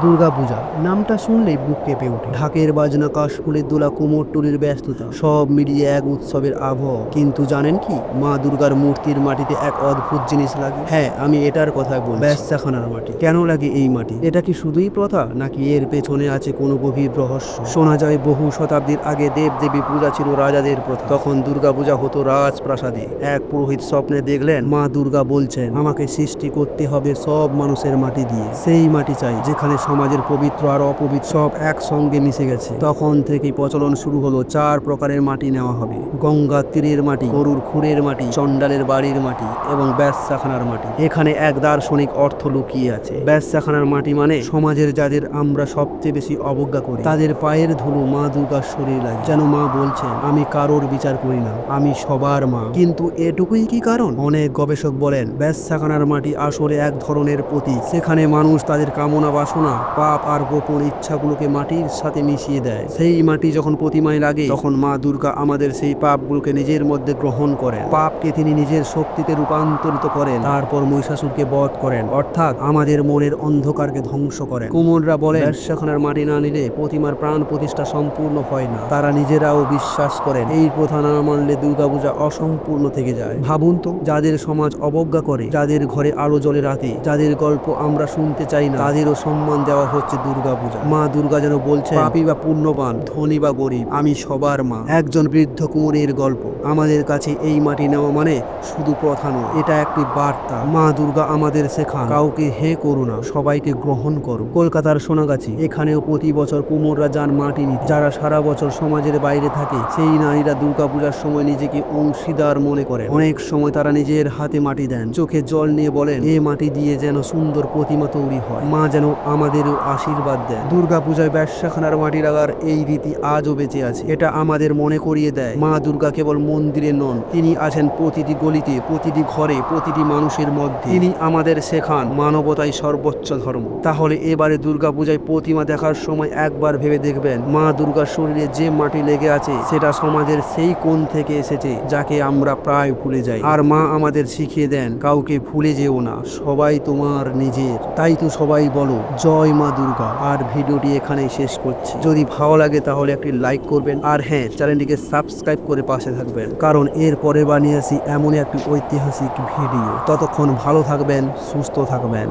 দুর্গাপূজা নামটা শুনলেই বুক কেঁপে ওঠে। ঢাকের বাজনা, কাশফুলের দোলা, কুমোরটুলির ব্যস্ততা, সব মিলিয়ে এক উৎসবের আবহ। কিন্তু জানেন কি, মা দুর্গার মূর্তির মাটিতে এক অদ্ভুত জিনিস লাগে। হ্যাঁ, আমি এটার কথা বলছি, বেশ্যাখানার মাটি। কেন লাগে এই মাটি? এটা কি শুধুই প্রথা, নাকি এর পেছনে আছে কোনো গভীর রহস্য? শোনা যায় বহু শতাব্দীর আগে দেবদেবী পূজা ছিল রাজাদের প্রথা। তখন দুর্গাপূজা হতো রাজপ্রাসাদে। এক পুরোহিত স্বপ্নে দেখলেন মা দুর্গা বলছেন, আমাকে সৃষ্টি করতে হবে সব মানুষের মাটি দিয়ে। সেই মাটি চাই যেখানে সমাজের পবিত্র আর অপবিত্র সব একসঙ্গে মিশে গেছে। তখন থেকেই প্রচলন শুরু হলো, 4 প্রকারের মাটি নেওয়া হবে: গঙ্গা তীরের মাটি, গরুর খুরের মাটি, চণ্ডালের বাড়ির মাটি এবং বেশ্যাখানার মাটি। এখানে এক দার্শনিক অর্থ লুকিয়ে আছে। বেশ্যাখানার মাটি মানে সমাজের যাদের আমরা সবচেয়ে বেশি অবজ্ঞা করি, তাদের পায়ের ধুলো মা দুর্গার শরীর লাগে। যেন মা বলছেন, আমি কারোর বিচার করি না, আমি সবার মা। কিন্তু এটুকুই কি কারণ? অনেক গবেষক বলেন বেশ্যাখানার মাটি আসলে এক ধরনের প্রতীক। সেখানে মানুষ তাদের কামনা, বাসনা, পাপ আর গোপন ইচ্ছাগুলোকে মাটির সাথে মিশিয়ে দেয়। সেই মাটি যখন প্রতিমায় লাগে, তখন মা দুর্গা আমাদের সেই পাপগুলোকে নিজের মধ্যে গ্রহণ করেন। পাপকে তিনি নিজের শক্তিতে রূপান্তরিত করেন, তারপর মহিষাসুরকে বধ করেন, অর্থাৎ আমাদের মনের অন্ধকারকে ধ্বংস করেন। কুমোররা বলেন বেশ্যাখানার মাটি না নিলে প্রতিমার প্রাণ প্রতিষ্ঠা সম্পূর্ণ হয় না। তারা নিজেরাও বিশ্বাস করেন এই প্রথা না মানলে দুর্গাপূজা অসম্পূর্ণ থেকে যায়। ভাবুন তো, যাদের সমাজ অবজ্ঞা করে, যাদের ঘরে আলো জ্বলে রাতে, যাদের গল্প আমরা শুনতে চাই না, তাদেরও সম্মান দেওয়া হচ্ছে দুর্গাপূজা। মা দুর্গা যেন বলছে, পাপী বা পুণ্যবান, ধনী বা গরিব, আমি সবার মা। একজন বৃদ্ধ কুমোরের গল্প। আমাদের কাছে এই মাটি নেওয়া মানে শুধু প্রথা নয়, এটা একটি বার্তা। মা দুর্গা আমাদের শেখান, কাউকে হে করো না, সবাইকে গ্রহণ করো। কলকাতার সোনাগাছি, এখানেও প্রতি বছর কুমোররা যান মাটি নিতে। যারা সারা বছর সমাজের বাইরে থাকে, সেই নারীরা দুর্গাপূজার সময় নিজেকে অংশীদার মনে করেন। অনেক সময় তারা নিজের হাতে মাটি দেন, চোখে জল নিয়ে বলেন, এ মাটি দিয়ে যেন সুন্দর প্রতিমা তৈরি হয়, মা যেন আমাদেরও আশীর্বাদ দেন। দুর্গাপূজায় বেশ্যাখানার মাটি লাগার এই রীতি আজও বেঁচে আছে। এটা আমাদের মনে করিয়ে দেয়, মা দুর্গা কেবল মন্দিরে নন, তিনি আছেন প্রতিটি গলিতে, প্রতিটি ঘরে, প্রতিটি মানুষের মধ্যে। তিনি আমাদের শেখান মানবতাই সর্বোচ্চ ধর্ম। তাহলে এবারে দুর্গাপূজায় প্রতিমা দেখার সময় একবার ভেবে দেখবেন, মা দুর্গার শরীরে যে মাটি লেগে আছে, সেটা সমাজের সেই কোণ থেকে এসেছে যাকে আমরা প্রায় ভুলে যাই। আর মা আমাদের শিখিয়ে দেন, কাউকে ভুলে যেও না, সবাই তোমার নিজের। তাই তো সবাই বলো জয় মা দুর্গা। আর ভিডিওটি এখানেই শেষ করছি। যদি ভালো লাগে তাহলে একটি লাইক করবেন, আর হ্যাঁ, চ্যানেলটিকে সাবস্ক্রাইব করে পাশে থাকবেন, কারণ এর পরে বানিয়ে আসি এমন একটি ঐতিহাসিক ভিডিও। ততক্ষণ ভালো থাকবেন, সুস্থ থাকবেন।